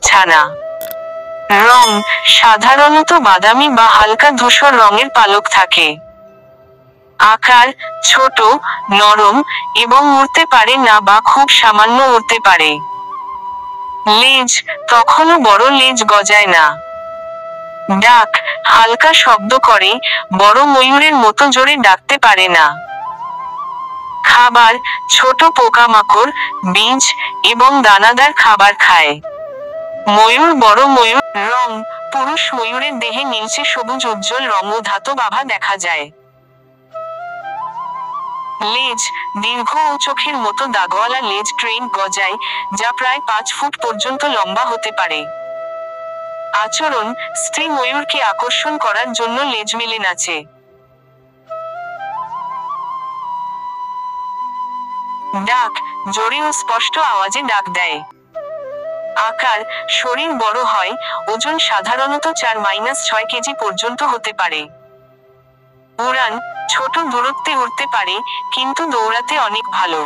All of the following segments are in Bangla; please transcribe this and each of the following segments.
ছানা। রং সাধারণত বাদামি বা হালকা ধূসর রঙের পালক থাকে। আকার ছোট, নরম এবং উড়তে পারে না বা খুব সামান্য উড়তে পারে। লেজ তখনও বড় লেজ গজায় না। ডাক হালকা শব্দ করে, বড় ময়ূরের মতো জোরে ডাকতে পারে না। খাবার ছোট পোকামাকড়, বীজ এবং দানাদার খাবার খায়। ময়ূর বড় ময়ূর রং পুরুষ ময়ূরের দেহে নীলচে সবুজ উজ্জ্বল রং ও ধাতব আভা দেখা যায়। লেজ দীর্ঘ ও চোখের মতো দাগওয়ালা লেজ ট্রেন গজায়, যা প্রায় 5 ফুট পর্যন্ত লম্বা হতে পারে। আচরণ স্ত্রী ময়ূরকে আকর্ষণ করার জন্য লেজ মেলে নাচে। ডাক জোরে ও স্পষ্ট আওয়াজে ডাক দেয়। আকার শরীর বড় হয়, ওজন সাধারণত 4-6 কেজি পর্যন্ত হতে পারে। উড়ান ছোট দূরত্বে উড়তে পারে, কিন্তু দৌড়াতে অনেক ভালো।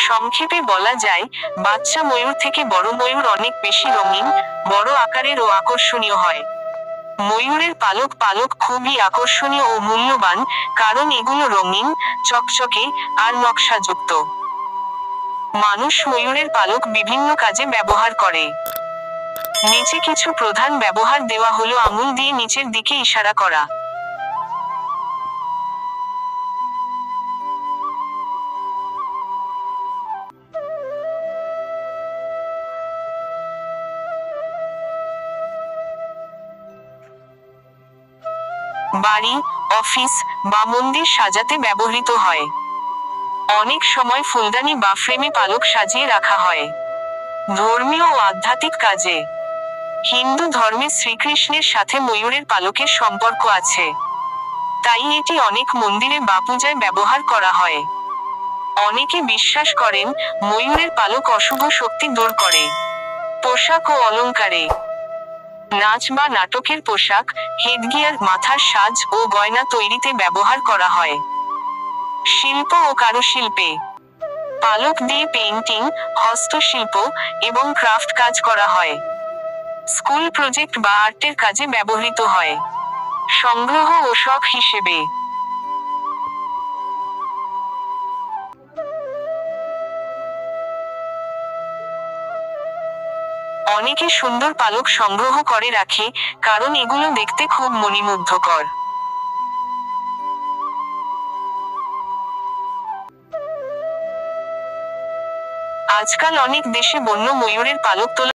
সংক্ষেপে বলা যায়, বাচ্চা ময়ূর থেকে বড় ময়ূর অনেক বেশি রঙিন, বড় আকারের ও আকর্ষণীয় হয়। ময়ূরের পালক পালক খুবই আকর্ষণীয় ও মূল্যবান, কারণ এগুলো রঙিন, চকচকে আর নকশাযুক্ত। মানুষ ময়ূরের পালক বিভিন্ন কাজে ব্যবহার করে। নিচে কিছু প্রধান ব্যবহার দেওয়া হলো। আঙুল দিয়ে নিচের দিকে ইশারা করা। বাড়ি, অফিস বা মন্দির সাজাতে ব্যবহৃত হয়। অনেক সময় ফুলদানি বা ফ্রেমে পালক সাজিয়ে রাখা হয়। ধর্মীয় ও আধ্যাত্মিক কাজে হিন্দু ধর্মে শ্রীকৃষ্ণের সাথে ময়ূরের পালকের সম্পর্ক আছে। তাই এটি অনেক মন্দিরে বা পূজায় ব্যবহার করা হয়। অনেকে বিশ্বাস করেন, ময়ূরের পালক অশুভ শক্তি দূর করে। পোশাক ও অলংকারে নাচ বা নাটকের পোশাক, হেডগিয়ার, মাথার সাজ ও গয়না তৈরিতে ব্যবহার করা হয়। শিল্প ও কারুশিল্পে পালক দিয়ে পেইন্টিং, হস্তশিল্প এবং ক্রাফট কাজ করা হয়। স্কুল প্রজেক্ট বা আর্টের কাজে ব্যবহৃত হয়। সংগ্রহ ও শখ হিসেবে অনেকে সুন্দর পালক সংগ্রহ করে রাখে, কারণ এগুলো দেখতে খুব মনোমুগ্ধকর। আজকাল অনেক দেশে বন্য ময়ূরের পালক তোলা